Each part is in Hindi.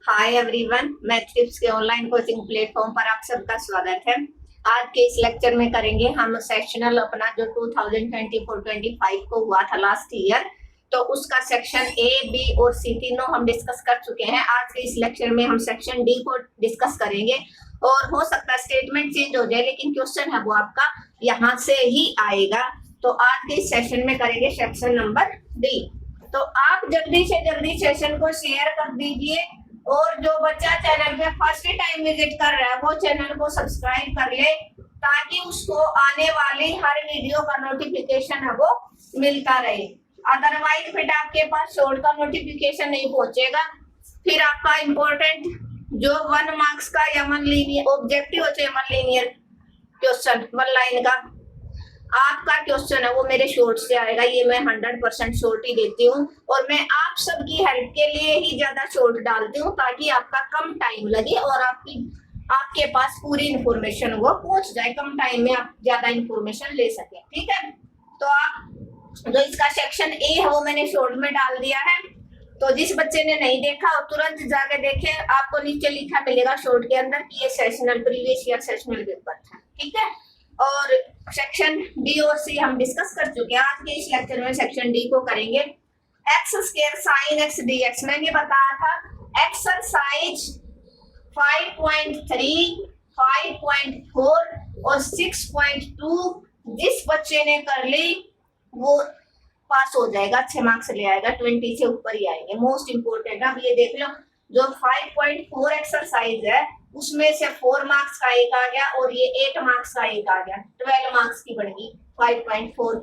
हाय एवरीवन, मैथ टिप्स के ऑनलाइन कोचिंग प्लेटफॉर्म पर आप सबका स्वागत है। आज के इस लेक्चर में करेंगे हम सेक्शनल अपना जो 2024-25 को हुआ था लास्ट ईयर, तो उसका सेक्शन ए, बी और सी तीनों हम डिस्कस कर चुके हैं। आज के इस लेक्चर में हम सेक्शन डी को डिस्कस करेंगे और हो सकता है स्टेटमेंट चेंज हो जाए, लेकिन क्वेश्चन है वो आपका यहाँ से ही आएगा। तो आज के इस सेशन में करेंगे सेक्शन नंबर डी। तो आप जल्दी से जल्दी सेशन को शेयर कर दीजिए और जो बच्चा चैनल पे फर्स्ट टाइम विजिट कर रहा है वो चैनल को सब्सक्राइब कर ले, ताकि उसको आने वाली हर वीडियो का नोटिफिकेशन है वो मिलता रहे। अदरवाइज फिर आपके पास शॉर्ट का नोटिफिकेशन नहीं पहुंचेगा, फिर आपका इम्पोर्टेंट जो 1 मार्क्स का या 1 लीनियर ऑब्जेक्टिव होते हैं, 1 लीनियर क्वेश्चन 1 लाइन का आपका क्वेश्चन है वो मेरे शॉर्ट से आएगा। ये मैं 100% शॉर्ट ही देती हूँ और मैं आप सबकी हेल्प के लिए ही ज्यादा शॉर्ट डालती हूँ, ताकि आपका कम टाइम लगे और आपके पास पूरी इंफॉर्मेशन वो पहुंच जाए, कम टाइम में आप ज्यादा इंफॉर्मेशन ले सके। ठीक है, तो आप जो इसका सेक्शन ए है वो मैंने शॉर्ट में डाल दिया है। तो जिस बच्चे ने नहीं देखा वो तुरंत जाके देखे, आपको नीचे लिखा मिलेगा शॉर्ट के अंदर कि ये sessional previous year sessional paper था। ठीक है, और सेक्शन डी और सी हम डिस्कस कर चुके हैं। आज के इस लेक्चर में सेक्शन डी को करेंगे। X square sine x D x मैंने बताया था। एक्सरसाइज 5.3, 5.4 और 6.2 जिस बच्चे ने कर ली वो पास हो जाएगा, अच्छे मार्क्स ले आएगा, 20 से ऊपर ही आएंगे। मोस्ट इंपोर्टेंट अब ये देख लो, जो 5.4 एक्सरसाइज है उसमें से 4 मार्क्स का एक आ गया और ये 8 मार्क्स का एक आ गया, 12 मार्क्स की बन गई 5.4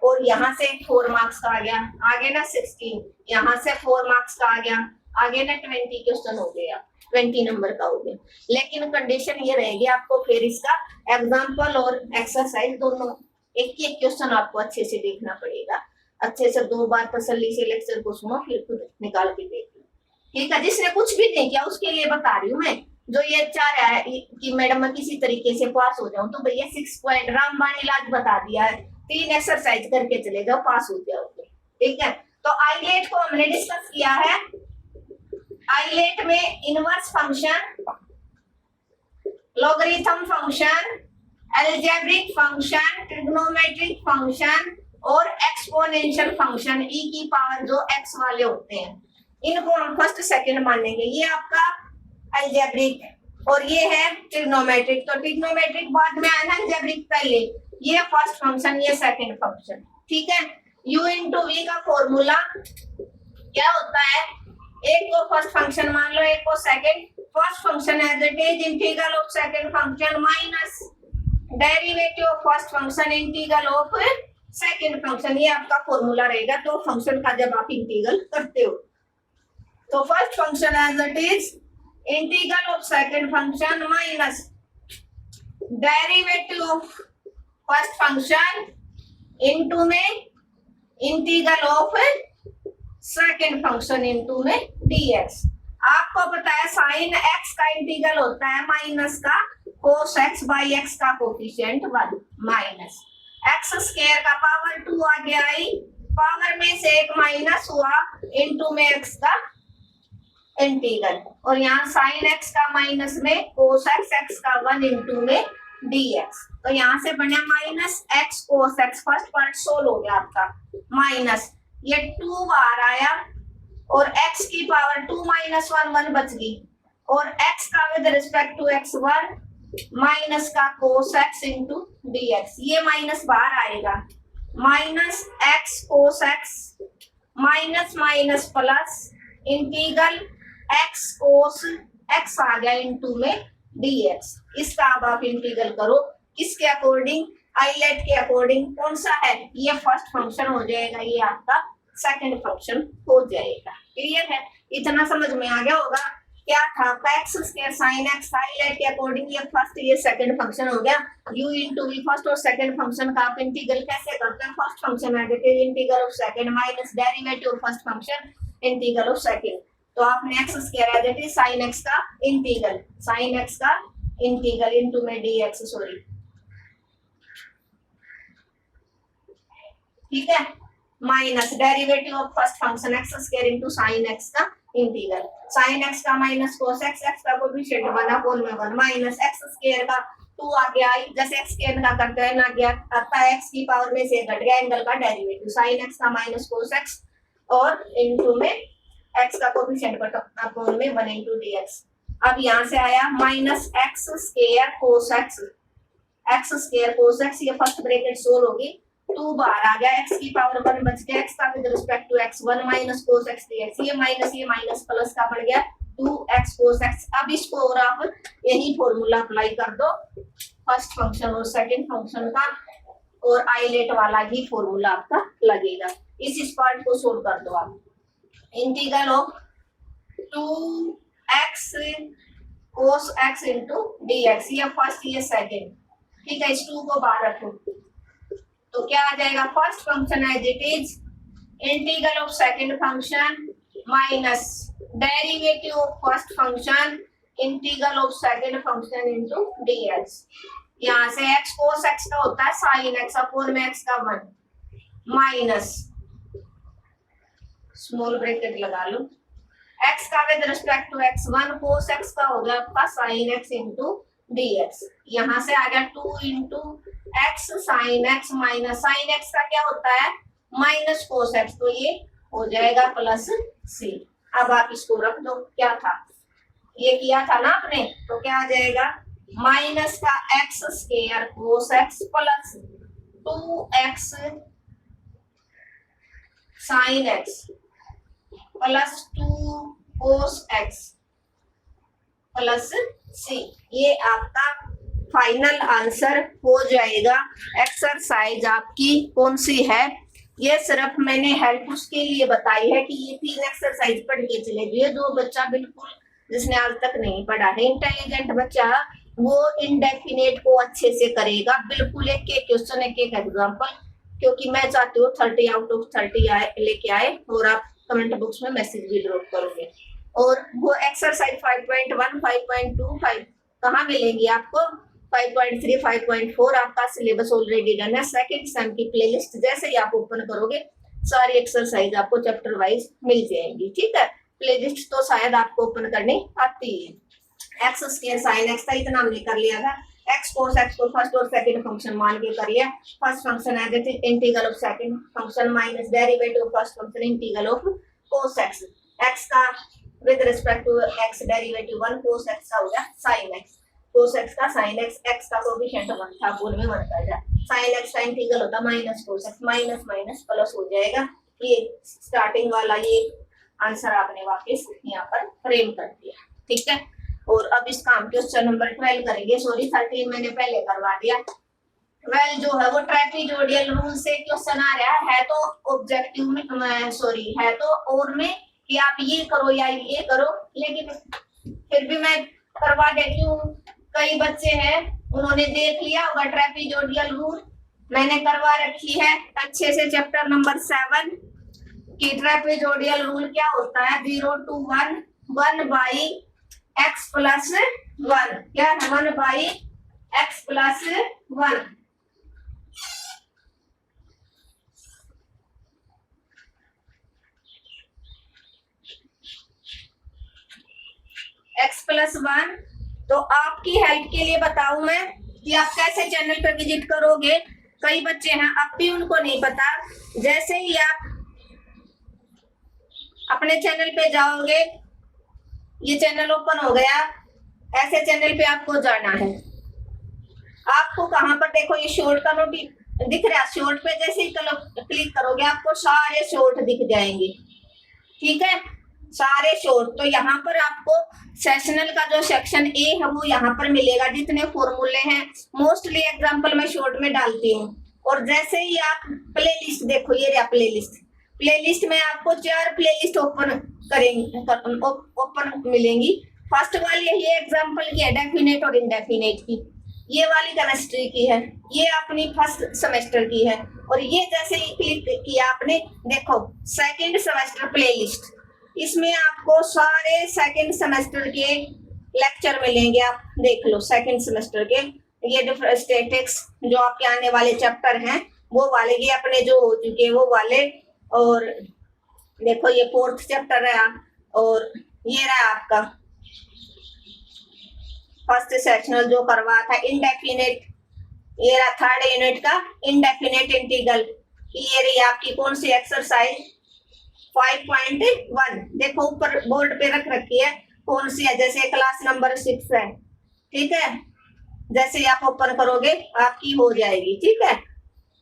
और यहाँ से 4 मार्क्स का आ गया, आगे ना 16, यहाँ से 4 मार्क्स का आ गया, आगे ना 20 क्वेश्चन हो गया, 20 नंबर का हो गया। लेकिन कंडीशन ये रहेगी, आपको फिर इसका एग्जाम्पल और एक्सरसाइज दोनों एक एक क्वेश्चन आपको अच्छे से देखना पड़ेगा। अच्छे से 2 बार तसल्ली से लेक्चर को सुनो, फिर खुद निकाल के देख लो। ठीक है, जिसने कुछ भी नहीं किया उसके लिए बता रही हूँ मैं। जो ये चाह रहा है कि मैडम मैं किसी तरीके से पास हो जाऊं, तो भैया 6 पॉइंट रामबाण इलाज बता दिया है, 3 एक्सरसाइज करके चले जाओ, पास हो जाओगे। ठीक है, तो आइलेट को हमने डिस्कस किया है। आइलेट में inverse function, logarithm function, algebraic function, trigonometric function और एक्सपोनेंशियल फंक्शन e की पावर जो x वाले होते हैं, इनको हम फर्स्ट सेकंड मानेंगे। ये आपका अलजेब्रिक और ये है ट्रिग्नोमेट्रिक। तो ट्रिग्नोमेट्रिक बाद में आया ना, अलजेब्रिक पहले। ये फर्स्ट फंक्शन, ये सेकंड फंक्शन। ठीक है, u इंटू वी का फॉर्मूला क्या होता है? एक को फर्स्ट फंक्शन मान लो, एक को second. First function as it is integral of second function minus derivative of first function integral of second function. ये आपका फॉर्मूला रहेगा तो फंक्शन का जब आप इंटीग्रल करते हो। तो first function as it is integral of second function minus derivative of first function into में integral of second function into में dx। आपको पता है साइन x का इंटीग्रल होता है माइनस का cos x बाई x का कोफिशिएंट 1 माइनस x स्क्वायर का पावर 2 आगे आई, पावर में से एक माइनस हुआ इनटू में x का इंटीग्रल, और यहाँ साइन x का माइनस में cos x का 1 इनटू में dx। तो यहाँ से बना minus x cos x, first part solve हो गया आपका, माइनस ये 2 बार आया और x की पावर 2 माइनस 1 1 बच गई, और x का with respect to x1 minus का cos x इंटू dx। ये माइनस बाहर आएगा, minus x cos x minus minus plus integral x cos x आ गया इंटू में dx। इसका अब आप इंटीग्रल करो किसके अकॉर्डिंग? आइलेट के अकॉर्डिंग। कौन सा है? ये फर्स्ट फंक्शन हो जाएगा, ये आपका सेकंड फंक्शन हो जाएगा। क्लियर है? इतना समझ में आ गया होगा। क्या था आपका x square sine x, ILATE के अकॉर्डिंग ये फर्स्ट ये सेकंड फंक्शन हो गया। u इंटू वी फर्स्ट और सेकंड फंक्शन का आप इंटीग्रल कैसे करते हैं? फर्स्ट फंक्शन है integral of second minus derivative of first function integral of second. तो आपने एक्स स्क्वायर है दैट इज साइन एक्स का इंटीग्रल, साइन एक्स का इंटीग्रल इनटू में dx, सॉरी। ठीक है, minus derivative of first function x square into sine x का इंटीग्रल साइन एक्स का माइनस कोस एक्स, एक्स का कोएफिशिएंट 1/1 माइनस एक्स स्क्वायर का 2 आ गया, जैसे एक्स स्क्वायर का करते हैं ना गया आता है एक्स की पावर में से घट गया एंगल का डेरिवेटिव साइन एक्स का माइनस कोस एक्स और इनटू में एक्स का कोएफिशिएंट अपॉन में 1 इनटू dx। अब यहां से आया minus x square cos x, x square cos x, ये फर्स्ट ब्रैकेट सोल्व होगी, 2 बाहर आ गया, एक्स की पावर 1 बच गया, एक्स का with respect to x 1 minus cos x dx, ये माइनस प्लस का बढ़ गया 2x कोस एक्स। अब इसको और आप यही फॉर्मूला अप्लाई कर दो फर्स्ट फंक्शन और सेकंड फंक्शन का, और आइलेट वाला ही फॉर्मूला आपका लगेगा। इस पार्ट को सोल्व कर दो आप। Integral of 2x cos x into dx, ये फर्स्ट ये सेकंड, ठीक है, इस 2 को बाहर रखो तो क्या आ जाएगा, first function as it is integral of second function minus derivative of first function integral of second function into dx। यहां से x cos x का होता है sin x अपॉन में x का 1 माइनस स्मॉल ब्रैकेट लगा लो, x का with respect to x 1 cos x का हो गया आपका sin x इनटू dx। यहां से आ गया 2 into x sine x minus sign x का क्या होता है माइनस कोस एक्स, तो ये हो जाएगा प्लस सी। अब आप इसको रख दो, क्या था ये किया था ना आपने, तो क्या आ जाएगा माइनस का x square cos x plus 2x sine x plus 2 cos x plus c. ये आपका फाइनल आंसर हो जाएगा। एक्सरसाइज आपकी कौन सी है, ये सिर्फ मैंने हेल्प उसके लिए बताई है कि ये 3 एक्सरसाइज पढ़ के चले जाइए। जो बच्चा बिल्कुल जिसने आज तक नहीं पढ़ा है, इंटेलिजेंट बच्चा, वो इंडेफिनेट को अच्छे से करेगा, बिल्कुल एक एक क्वेश्चन एक एक एग्जाम्पल, क्योंकि मैं चाहती हूँ 30 आउट ऑफ 30 लेके आए, और आप कमेंट बॉक्स में मैसेज भी ड्रॉप करोगे। और वो एक्सरसाइज 5.1 5.2 कहाँ मिलेंगी आपको, 5.3 5.4 आपका सिलेबस ऑलरेडी डन है। सेकंड सेम की प्लेलिस्ट जैसे ही आप ओपन करोगे सारी एक्सरसाइज आपको चैप्टर वाइज मिल जाएंगी, ठीक है। प्लेलिस्ट तो शायद आपको ओपन करनी आती है। एक्स स्क्वायर साइन एक्स था, इतना हमने कर लिया था। एक्स कोस एक्स को फर्स्ट और सेकंड फंक्शन मान के कर लिया। First function as it is integral of second function minus derivative of first function integral of cos x. X का with respect to x derivative 1 cos x का हो गया साइन एक्स, कोस एक्स का साइन एक्स, एक्स का कोएफिशिएंट 1 था, बोल में 1 कर जाए, साइन एक्स का इंटीग्रल होता minus cos x, minus minus plus हो जाएगा। ये स्टार्टिंग वाला ये आंसर आपने वापस यहाँ पर फ्रेम कर दिया, ठीक है। और अब इसका हम क्वेश्चन नंबर 12 करेंगे, सॉरी 13 मैंने पहले करवा दिया। 12 जो है वो ट्रेपेजोइडल रूल से क्वेश्चन आ रहा है तो ऑब्जेक्टिव में, सॉरी है तो और में कि आप ये करो या ये करो, लेकिन फिर भी मैं करवा देती हूँ। कई बच्चे हैं उन्होंने देख लिया होगा ट्रेपेजोइडल रूल, मैंने करवा रखी है अच्छे से। चैप्टर नंबर 7 की ट्रेपेजोइडल रूल क्या होता है, 0 to 1 1 by x plus 1, क्या है 1 by x plus 1। x plus 1, तो आपकी हेल्प के लिए बताऊं मैं कि आप कैसे चैनल पर विजिट करोगे। कई बच्चे हैं अब भी उनको नहीं पता, जैसे ही आप अपने चैनल पे जाओगे, ये चैनल ओपन हो गया, ऐसे चैनल पे आपको जाना है। आपको कहां पर देखो ये शॉर्ट का नोट दिख रहा है, शॉर्ट पे जैसे ही क्लिक करोगे आपको सारे शॉर्ट दिख जाएंगे, ठीक है, सारे शॉर्ट। तो यहाँ पर आपको सेशनल का जो सेक्शन ए है वो यहाँ पर मिलेगा, जितने फॉर्मूले हैं मोस्टली एग्जांपल मैं शॉर्ट में डालती हूँ। और जैसे ही आप प्लेलिस्ट देखो, ये रहा प्लेलिस्ट में आपको 4 प्लेलिस्ट ओपन करेंगे, ओपन मिलेंगी। फर्स्ट वाली ये एग्जांपल की है डेफिनेट और इनडेफिनेट की, ये वाली केमिस्ट्री की है, ये अपनी फर्स्ट सेमेस्टर की है। और ये जैसे ही क्लिक किया आपने, देखो सेकंड सेमेस्टर प्लेलिस्ट, इसमें आपको सारे सेकंड सेमेस्टर के लेक्चर मिलेंगे। आप देख लो सेकंड सेमेस्टर के, ये डिफरेंट स्टैटिक्स जो आपके आने वाले चैप्टर हैं वो वाले, ये अपने जो हो चुके हैं वो वाले। और देखो ये 4th चैप्टर है, और ये रहा आपका फर्स्ट सेक्शनल जो करवा था इंडेफिनेट, ये रहा थर्ड यूनिट का इंडेफिनेट इंटीग्रल। ये रही आपकी कौन सी एक्सरसाइज 5.1। देखो ऊपर बोर्ड पे रख रखी है कौन सी है, जैसे क्लास नंबर 6 है, ठीक है। जैसे ही आप ओपन करोगे आपकी हो जाएगी, ठीक है।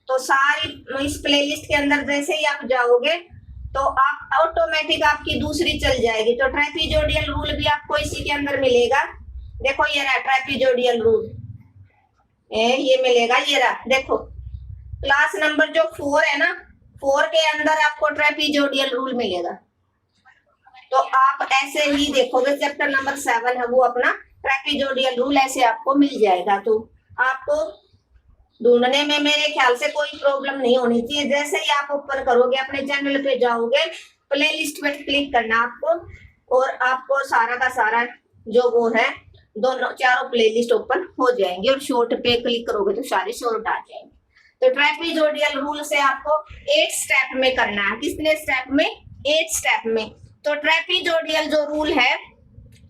तो सारी इस प्लेलिस्ट के अंदर जैसे ही आप जाओगे तो आप ऑटोमेटिक आपकी दूसरी चल जाएगी। तो ट्रेपीजोडियल रूल भी आपको इसी के अंदर मिलेगा। देखो ये रहा ट्रेपीजोडियल रूल, ये मिलेगा, ये रहा। देखो क्लास नंबर जो 4 है ना, 4 के अंदर आपको ट्रेपीजोडियल रूल मिलेगा। तो आप ऐसे ही देखोगे चैप्टर नंबर 7 है वो अपना ट्रेपीजोडियल रूल ऐसे आपको मिल जाएगा। तो आपको ढूंढने में मेरे ख्याल से कोई प्रॉब्लम नहीं होनी चाहिए। जैसे ही आप ओपन करोगे अपने चैनल पे जाओगे, प्ले लिस्ट पे क्लिक करना आपको और आपको सारा का सारा जो वो है दोनों चारों प्ले लिस्ट ओपन हो जाएंगे और शॉर्ट पे क्लिक करोगे तो सारे शॉर्ट आ जाएंगे। तो ट्रेपीजोडियल रूल से आपको 8 स्टेप में करना है। कितने स्टेप में? 8 स्टेप में। तो ट्रेपीजोडियल जो रूल है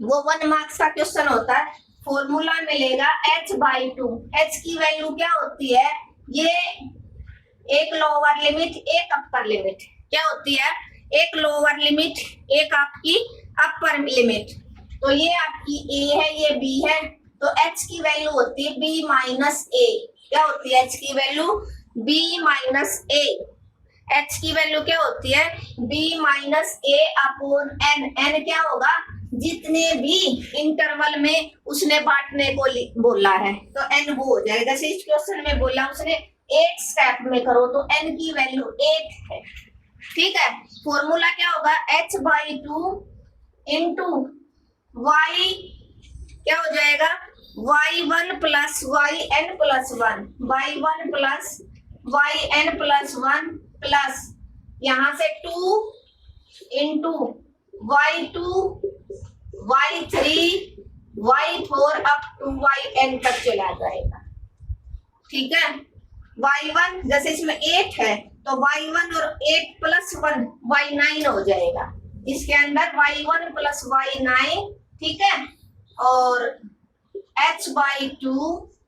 वो 1 मार्क्स का क्वेश्चन होता है। फॉर्मूला मिलेगा h/2। h की वैल्यू क्या होती है? ये एक लोअर लिमिट एक अपर लिमिट क्या होती है? एक लोअर लिमिट एक आपकी अपर लिमिट। तो ये आपकी a है, ये b है, तो h की वैल्यू होती है b माइनस a। क्या होती है h की value? b minus a। h की वैल्यू क्या होती है? b minus a upon n। n क्या होगा? जितने भी इंटरवल में उसने बांटने को बोला है तो n वो हो जाएगा। जैसे इस क्वेश्चन में बोला उसने 8 स्टेप में करो तो n की वैल्यू 8 है, ठीक है। फॉर्मूला क्या होगा? h/2 इंटू y क्या हो जाएगा? y1 plus yn plus 1, y1 plus yn plus 1 plus यहां से 2 into y2 y3 y4 up to yn तक चला जाएगा, ठीक है। y1 जैसे इसमें 8 है तो y1 और 8 प्लस 1 y9 हो जाएगा। इसके अंदर y1 प्लस y9, ठीक है। और h/2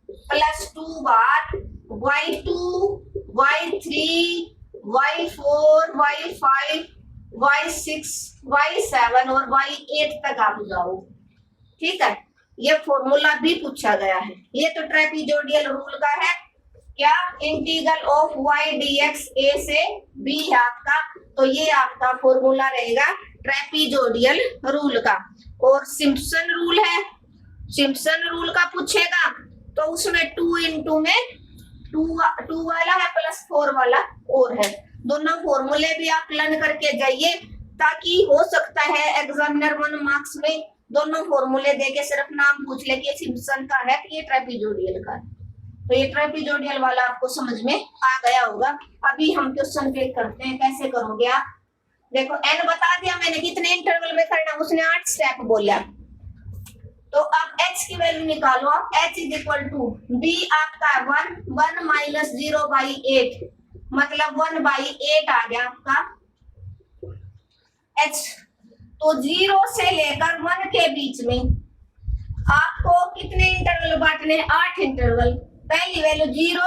प्लस 2 बार y2 y3 y4 y5 y6 y7 और y8 तक आप जाओ, ठीक है। ये फॉर्मूला भी पूछा गया है। ये तो ट्रेपीजोडियल रूल का है। क्या? Integral of y dx a से b है आपका। तो ये आपका फॉर्मूला रहेगा ट्रेपीजोडियल रूल का। और सिम्पसन रूल है, सिम्पसन रूल का पूछेगा तो उसमें 2 इंटू में 2 वाला है प्लस 4 वाला और है। दोनों फॉर्मूले भी आप लर्न करके जाइए ताकि हो सकता है एग्जामिनर 1 मार्क्स में दोनों फॉर्मूले देके सिर्फ नाम पूछ ले कि सिम्पसन का है कि ये ट्रेपीजोडियल का। तो ये ट्रेपीजोडियल वाला आपको समझ में आ गया होगा। अभी हम क्वेश्चन पे करते हैं, कैसे करोगे आप। देखो n बता दिया मैंने कितने इंटरवल में करना, उसने 8 स्टेप बोला। तो अब h की वैल्यू निकालो आप। h is equal to b आपका 1 माइनस 0/8 मतलब 1/8 आ गया आपका h। तो 0 से लेकर 1 के बीच में आपको कितने इंटरवल बांटने हैं? 8 इंटरवल। पहली वैल्यू 0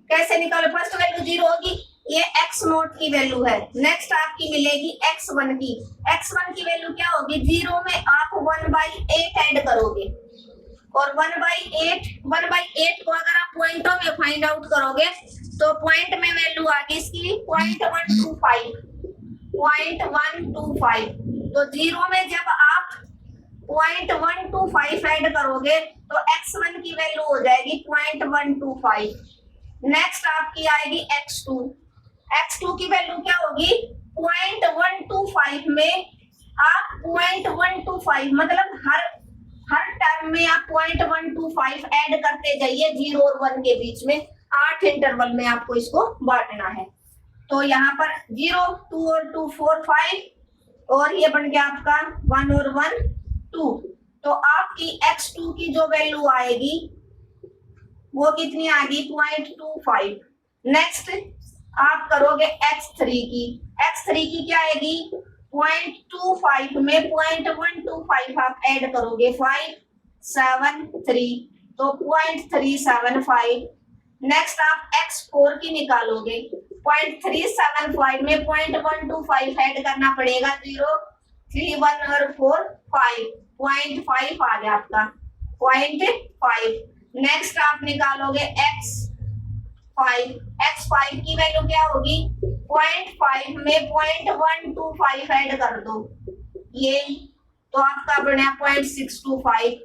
कैसे निकालो? फर्स्ट वैल्यू 0 होगी, ये x0 की वैल्यू है। नेक्स्ट आपकी मिलेगी x1 की। x1 की वैल्यू क्या होगी? 0 में आप 1/8 ऐड करोगे और 1/8 को अगर आप पॉइंटों में फाइंड आउट करोगे तो पॉइंट में वैल्यू आ गई इसकी 0.125। तो 0 में जब आप 0.125 ऐड करोगे तो x1 की वैल्यू हो जाएगी 0.125। नेक्स्ट आपकी आएगी x2 की वैल्यू क्या होगी? 0.125 में आप 0.125 मतलब हर टर्म में आप 0.125 ऐड करते जाइए 0 और 1 के बीच में। 8 इंटरवल में आपको इसको बांटना है। तो यहाँ पर 0 2 और 2 4 5 और ये बन गया आपका 1 और 1 2। तो आपकी x2 की जो वैल्यू आएगी वो कितनी आ गई? 0.25। नेक्स्ट आप करोगे x3 की। x3 की क्या आएगी? 0.25 में 0.125 आप ऐड करोगे 573, तो 0.375। नेक्स्ट आप x4 की निकालोगे, 0.375 में 0.125 ऐड करना पड़ेगा, 0 3 1 और 4 5, 0.5 आ गया आपका 0.5। नेक्स्ट आप निकालोगे x5, x5 की वैल्यू क्या होगी, 0.5 में 0.125 ऐड कर दो, ये तो आपका बना 0.625।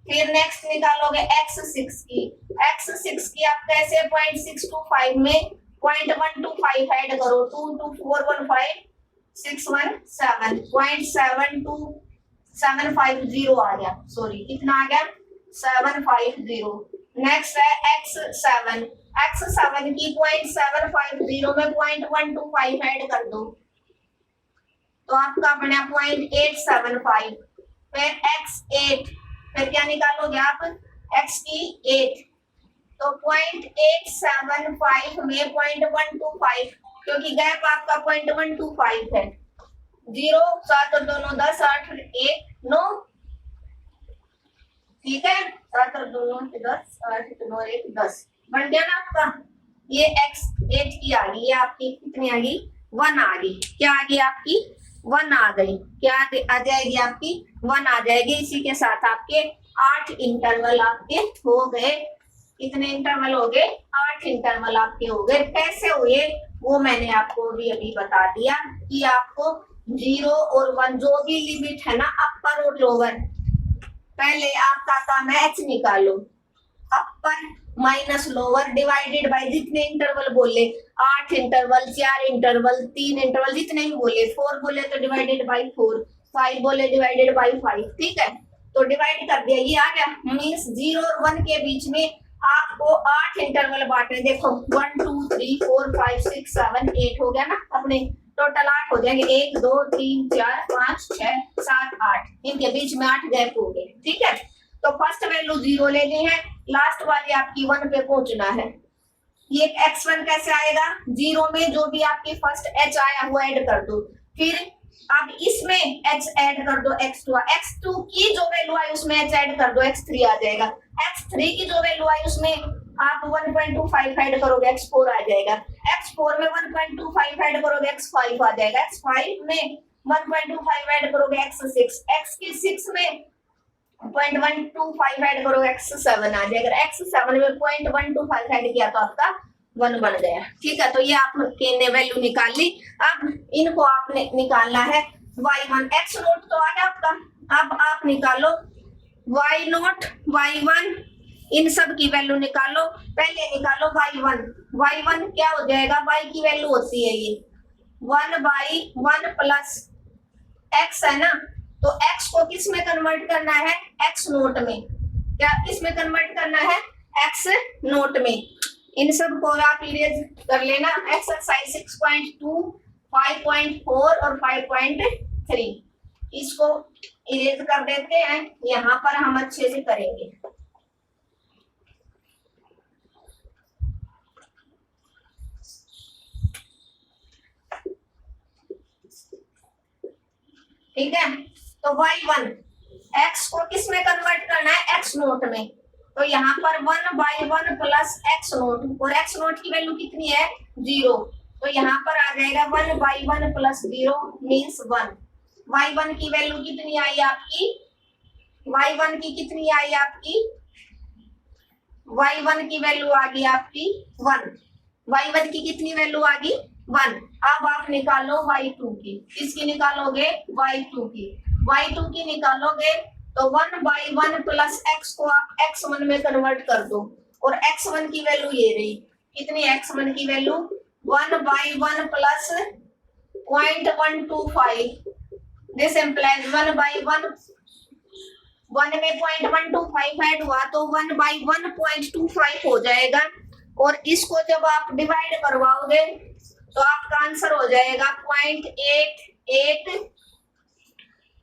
फिर नेक्स्ट निकालोगे x6 की, x6 की आप कैसे 0.625 में 0.125 ऐड करो, 2 2 4 1 5 6 1 7, 0.750 आ गया, सॉरी कितना आ गया 750। नेक्स्ट है x7, x7 की 0.750 में 0.125 ऐड कर दो, तो आपका बना 0.875। फिर x8, फिर क्या निकालोगे आप, x की 8, तो 0.875 में 0.125, क्योंकि गैप आपका 0.125 है, 0 7 और 2 10 8 1 9, ठीक है, 7 और 2 10 8 9 1 10 बन गया ना आपका। ये x8 की आ गई, ये आपकी कितनी आ गई 1 आ गई, क्या आ गई आपकी 1 आ गई, क्या आ जाएगी आपकी 1 आ जाएगी। इसी के साथ आपके 8 इंटरवल आपके हो गए, कितने इंटरवल हो गए 8 इंटरवल आपके हो गए। कैसे हुए वो मैंने आपको भी अभी बता दिया कि आपको 0 और 1 जो भी लिमिट है ना अपर और लोअर, पहले आपका काम है h निकालो, अपर माइनस लोअर डिवाइडेड बाय जितने इंटरवल बोले, 8 इंटरवल 4 इंटरवल 3 इंटरवल जितने भी बोले, 4 बोले तो डिवाइडेड बाय 4, 5 बोले डिवाइडेड बाय 5, ठीक है, तो डिवाइड कर दिया, ये आ गया। मींस 0 और 1 के बीच में आपको 8 इंटरवल बांटने, देखो 1 2 3 4 5 6 7 8 हो गया ना, अपने टोटल 8 हो जाएंगे, 1 2 3 4 5 6 7 8, इनके बीच में 8 गैप हो गए, ठीक है। तो फर्स्ट वैल्यू 0 लेनी है, लास्ट वाली आपकी 1 पे पहुंचना है। ये x1 कैसे आएगा, 0 में जो भी आपकी फर्स्ट h आया वो ऐड कर दो, फिर अब इसमें h ऐड कर दो, x2 की जो वैल्यू आई उसमें h ऐड कर दो, x3 आ जाएगा, x3 की जो वैल्यू आई उसमें आप 1.25 ऐड करोगे, x4 आ जाएगा, x4 में 1.25 ऐड करोगे, x5 आ जाएगा, x5 में 1.25 ऐड करोगे, x6, x की 6 में 0.125 ऐड करोगे, x7 आ जाएगा, x7 में 0.125 ऐड किया तो आपका 1 बन गया, ठीक है। तो ये आपने ने वैल्यू निकाल ली। अब इनको आपने निकालना है y1, x नोट तो आ गया आपका, अब आप निकालो y नोट y1, इन सब की वैल्यू निकालो। पहले निकालो y1 क्या हो जाएगा, y की वैल्यू होती है ये 1/1 प्लस x है ना, तो x को किस में कन्वर्ट करना है, x नोट में, क्या किस में कन्वर्ट करना है, x नोट में। इन सब को आप इरेज कर लेना, एक्सरसाइज 6.2 5.4 और 5.3, इसको इरेज कर देते हैं, यहाँ पर हम अच्छे से करेंगे। ठीक है, तो y1 x को किस में कन्वर्ट करना है, x नोट में, तो यहाँ पर 1/1 प्लस x नोट, और x नोट की वैल्यू कितनी है 0, तो यहाँ पर आ जाएगा 1/1 प्लस 0 मीन्स 1। y1 की वैल्यू कितनी आई आपकी, y1 की कितनी आई आपकी, y1 की वैल्यू आ गई आपकी 1, y1 की कितनी वैल्यू आ गई 1। अब आप निकालो y2 की, इसकी निकालोगे y2 की निकालोगे तो 1/1 प्लस x को आप x1 में कन्वर्ट कर दो, और x1 की वैल्यू ये रही, कितनी x1 की वैल्यू 1/1 प्लस 0.125, दिस इम्प्लाइज 1/1, 1 में 0.125 ऐड हुआ तो 1/1.25 हो जाएगा, और इसको जब आप डिवाइड करवाओगे तो आपका आंसर हो जाएगा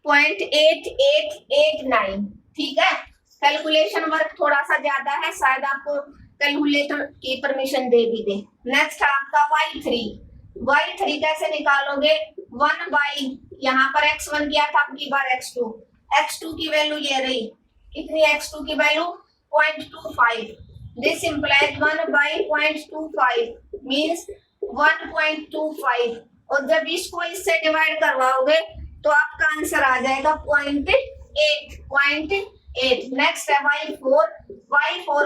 0.8889, ठीक है। कैलकुलेशन वर्क थोड़ा सा ज्यादा है, शायद आपको कैलकुलेटर की परमिशन दे भी दे। नेक्स्ट आपका y3 कैसे निकालोगे, 1 यहाँ पर x1 किया था, अब की बार x2 की वैल्यू ये रही, कितनी x2 की वैल्यू 0.25। This implies 1/0.25 means 1.25। और जब इसको इससे डिवाइड करवाओगे तो आपका आंसर आ जाएगा 0.8। नेक्स्ट है y4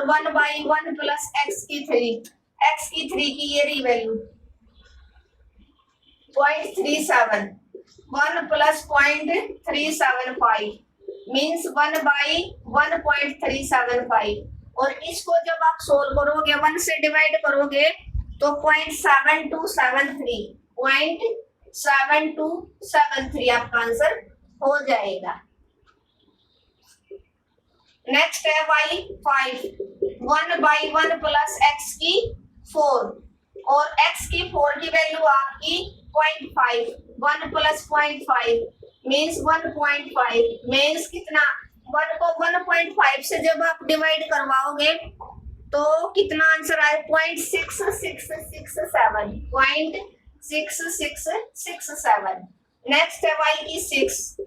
1/1 प्लस x की 3 की ये रही वैल्यू 0.37, 1 प्लस 0.375 मीन्स 1/1.375। और इसको जब आप सोल्व करोगे 1 से डिवाइड करोगे तो 0.7273 आपका आंसर हो जाएगा। नेक्स्ट है y5 1/1 प्लस x की 4 और x की 4 की वैल्यू आपकी 0.5, 1 प्लस 0.5 मीन्स 1.5 मीन्स कितना, 1 को 1.5 से जब आप डिवाइड करवाओगे तो कितना आंसर आए 0.6667। नेक्स्ट है y की 6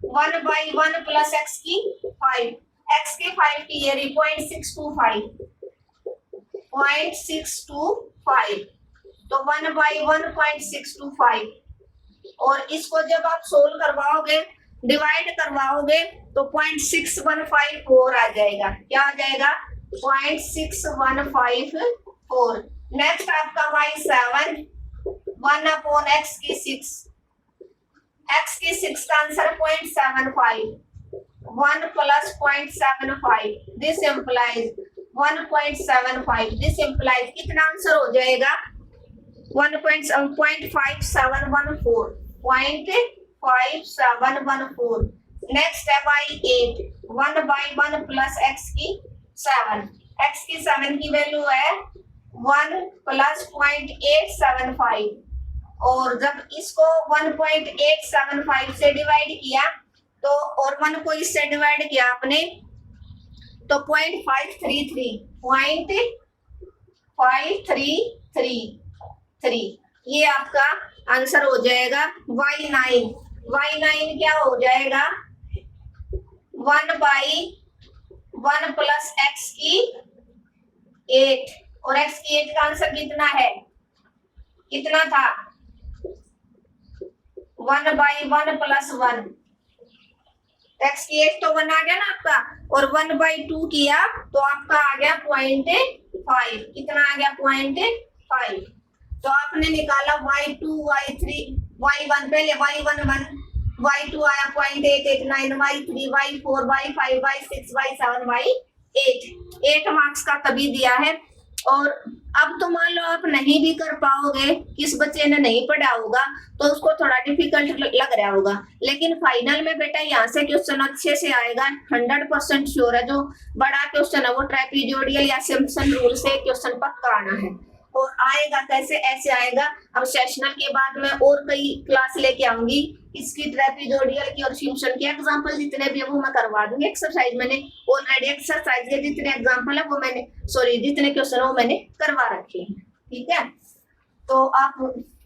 1/1 प्लस x की 5, x की 5 की ये 0.625 तो 1/1.625। और इसको जब आप सोल्व करवाओगे डिवाइड करवाओगे तो 0.6154 आ जाएगा। क्या आ जाएगा 0.6154। नेक्स्ट आपका y7 1/x की 6, x की 6 का answer 0.75, 1 plus 0.75 this implies 1.75। This implies कितना आंसर हो जाएगा 1.5714। नेक्स्ट है y8 1/1 प्लस x की 7, x की 7 की वैल्यू है 1 प्लस 0.875। और जब इसको 1.875 से डिवाइड किया तो और 1 को इससे डिवाइड किया आपने तो 0.533 ये आपका आंसर हो जाएगा। y9 क्या हो जाएगा 1/1 प्लस x की 8 और x की 8 का आंसर कितना है, कितना था 1/1 प्लस 1, x की 8 तो 1 आ गया ना आपका, और 1/2 किया तो आपका आ गया 0.5, कितना आ गया 0.5। तो आपने निकाला y2 y3 y1 पहले y1 1, y2 आया 0.889, y3 y4 y5 y6 y7 y8 8 marks का तभी दिया है। और अब तो मान लो आप नहीं भी कर पाओगे, किस बच्चे ने नहीं पढ़ा होगा तो उसको थोड़ा डिफिकल्ट लग रहा होगा, लेकिन फाइनल में बेटा यहाँ से क्वेश्चन अच्छे से आएगा 100% श्योर है। जो बड़ा क्वेश्चन है वो ट्रेपीजोडियल या सिम्पसन रूल से क्वेश्चन पक्का आना है। और आएगा कैसे, ऐसे आएगा। अब सेशनल के बाद मैं और कई क्लास लेके आऊंगी इसकी ट्रेपीजोडियल की और सिम्पसन के एग्जांपल जितने भी है वो मैं करवा दूंगी। एक्सरसाइज मैंने ऑलरेडी एक्सरसाइज के जितने एग्जांपल है वो मैंने जितने क्वेश्चन है वो मैंने करवा रखे हैं। ठीक है, तो आप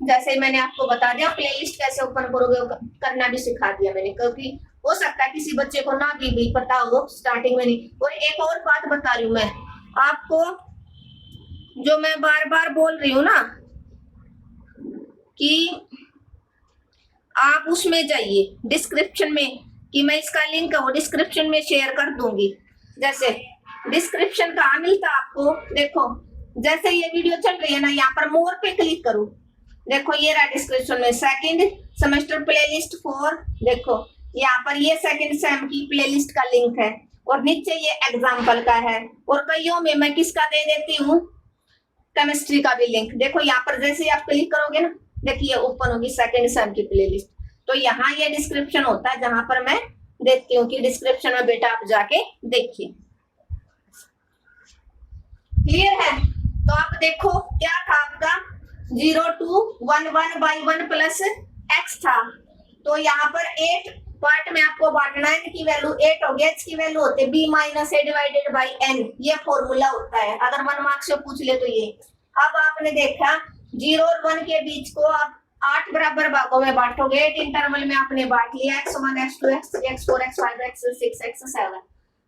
जैसे मैंने आपको बता दिया प्लेलिस्ट कैसे ओपन करोगे करना भी सिखा दिया मैंने, क्योंकि हो सकता है किसी बच्चे को ना भी पता हो स्टार्टिंग में नहीं। और एक और बात बता रही हूँ मैं आपको, जो मैं बार बार बोल रही हूँ ना कि आप उसमें जाइए डिस्क्रिप्शन में, कि मैं इसका लिंक है वो डिस्क्रिप्शन में शेयर कर दूंगी। जैसे डिस्क्रिप्शन कहाँ मिलता आपको, देखो जैसे ये वीडियो चल रही है ना, यहाँ पर मोर पे क्लिक करो, देखो ये रहा डिस्क्रिप्शन में सेकंड सेमेस्टर प्लेलिस्ट 4, देखो यहाँ पर ये सेकंड सेम की प्लेलिस्ट का लिंक है और नीचे ये एग्जाम्पल का है। और कईयों में मैं किसका दे देती हूँ, केमिस्ट्री का भी लिंक। देखो यहाँ पर जैसे आप क्लिक करोगे ना, देखिए ओपन होगी सेकंड सेम की प्लेलिस्ट। तो यहाँ ये डिस्क्रिप्शन होता है जहां पर मैं देखती हूँ कि डिस्क्रिप्शन में बेटा आप जाके देखिए। क्लियर है, तो आप देखो क्या था आपका 0 2 1 प्लस x था, तो यहाँ पर 8 पार्ट में आपको बांटना है, n की वैल्यू 8 हो गया, h की वैल्यू होती है b minus a divided by n, ये फॉर्मूला होता है अगर 1 मार्क्स से पूछ ले तो ये। अब आपने देखा 0 और 1 के बीच को आप 8 बराबर भागों में बांटोगे। 8 इंटरवल में आपने बांट लिया x1 x2 x3 x4 x5 x6 x7।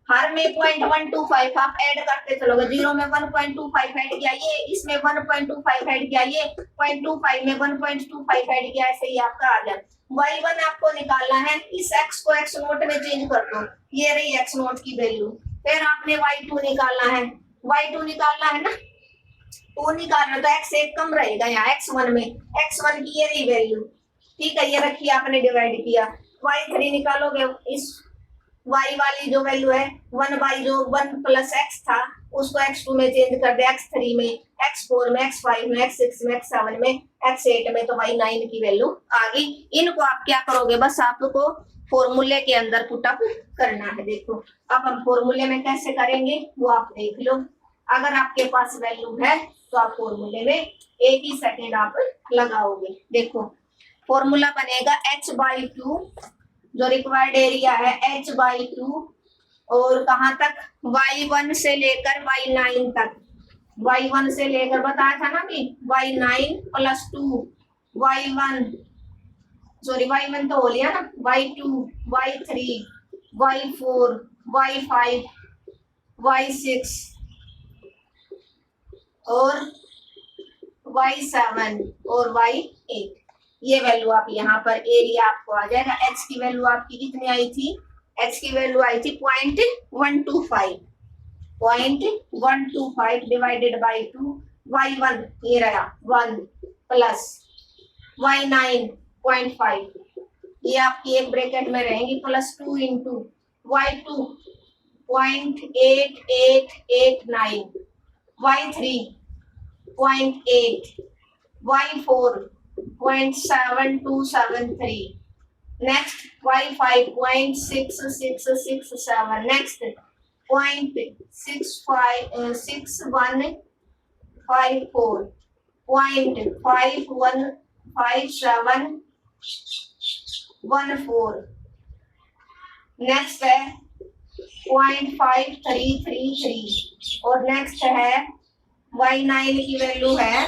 हर में 0.125 आप ऐड करते चलोगे। 0 में 1.25 ऐड किया, ये इसमें 1.25 ऐड किया, ये 0.25 में 1.25 ऐड किया, ऐसे ही आपका आ जाए। y1 आपको निकालना है, इस x को x नोट में चेंज कर दो, ये रही x नोट की वैल्यू। फिर आपने y2 निकालना है, y2 निकालना है ना, 2 निकालना तो x एक कम रहेगा यहाँ x1 में, x1 की ये रही वैल्यू, ठीक है, ये रखी आपने डिवाइड किया। y3 निकालोगे, इस y वाली जो वैल्यू है 1 बाई जो 1 प्लस x था उसको x2 में चेंज कर दे, x3 में, x4 में, x5 में, x6 में, x7 में, x8 में, तो y9 की वैल्यू आ गई। इनको आप क्या करोगे, बस आपको फॉर्मूले के अंदर पुट अप करना है। देखो अब हम फॉर्मूले में कैसे करेंगे वो आप देख लो। अगर आपके पास वैल्यू है तो आप फॉर्मूले में एक ही सेकेंड आप लगाओगे। देखो फॉर्मूला बनेगा h/2, जो रिक्वायर्ड एरिया है h/2, और कहाँ तक, y1 से लेकर y9 तक, y1 से लेकर बताया था ना कि y9 plus 2, y1 sorry y1 तो हो लिया ना, y2 y3 y4 y5 y6 और y7 और y8, ये वैल्यू आप यहाँ पर एरिया आपको आ जाएगा। h की वैल्यू आपकी कितनी आई थी, h की वैल्यू आई थी 0.125 डिवाइडेड बाई 2, y1 ये रहा 1 प्लस y9 0.5, ये आपकी एक ब्रैकेट में रहेंगी, plus 2 into y2 0.8889, y3 0.8, y4 0.7273, next y5 0.6667, next 0.6154, 0.515714, next है 0.5333, और नेक्स्ट है y9 की वैल्यू है,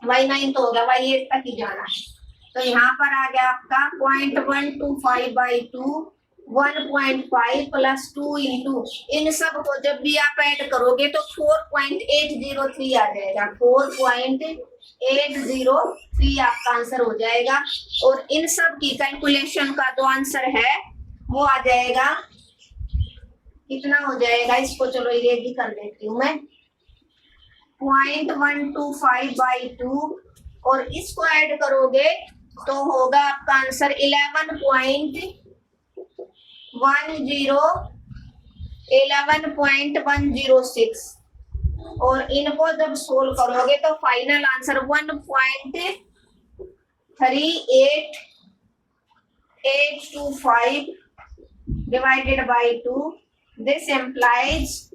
y9 तो होगा y8 तक ही जाना है, तो यहाँ पर आ गया आपका 0.125/2, 1.5 प्लस 2 इंटू, इन सब को जब भी आप ऐड करोगे तो 4.803 आ जाएगा, 4.803 आपका आंसर हो जाएगा। और इन सब की कैलकुलेशन का जो आंसर है वो आ जाएगा, कितना हो जाएगा, इसको चलो इरेज भी कर देती हूँ मैं, 0.125/2 और इसको ऐड करोगे तो होगा आपका आंसर 11.106, और इनको जब सोल्व करोगे तो final answer 1.38825 divided by 2, this implies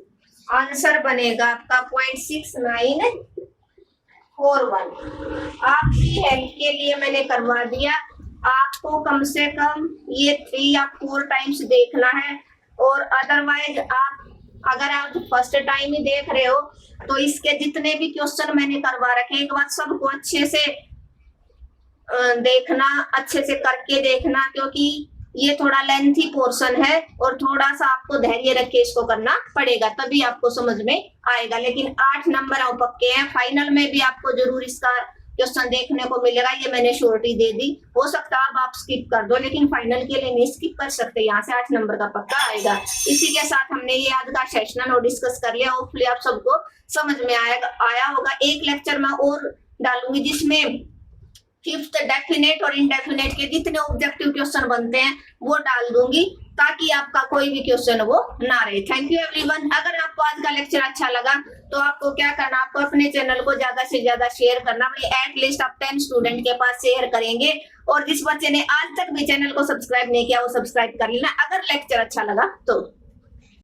answer बनेगा आपका 0.6941। आपकी हेल्प के लिए मैंने करवा दिया, आपको कम से कम ये 3 या 4 टाइम्स देखना है, और अदरवाइज आप अगर आप फर्स्ट टाइम ही देख रहे हो तो इसके जितने भी क्वेश्चन मैंने करवा रखे एक बार सबको अच्छे से देखना, अच्छे से करके देखना, क्योंकि ये थोड़ा लेंथी पोर्शन है और थोड़ा सा आपको धैर्य रख के इसको करना पड़ेगा, तभी आपको समझ में आएगा। लेकिन 8 नंबर आप पक्के हैं, फाइनल में भी आपको जरूर इसका क्वेश्चन देखने को मिलेगा। ये मैंने शॉर्टी दे दी, हो सकता है अब आप स्किप कर दो, लेकिन फाइनल के लिए नहीं स्किप कर सकते, यहाँ से 8 नंबर का पक्का आएगा। इसी के साथ हमने ये आज का सेशन और डिस्कस कर लिया। होपफुली आप सबको समझ में आया होगा। एक लेक्चर में और डालूंगी जिसमें 5th डेफिनेट और इनडेफिनेट के जितने ऑब्जेक्टिव क्वेश्चन बनते हैं वो डाल दूंगी, ताकि आपका कोई भी क्वेश्चन वो ना रहे। Thank you everyone. अगर आपको आज का लेक्चर अच्छा लगा तो आपको क्या करना, आपको अपने चैनल को ज्यादा से ज्यादा शेयर करना। भाई एटलीस्ट आप 10 स्टूडेंट के पास शेयर करेंगे, और जिस बच्चे ने आज तक भी चैनल को सब्सक्राइब नहीं किया वो सब्सक्राइब कर लेना, अगर लेक्चर अच्छा लगा तो।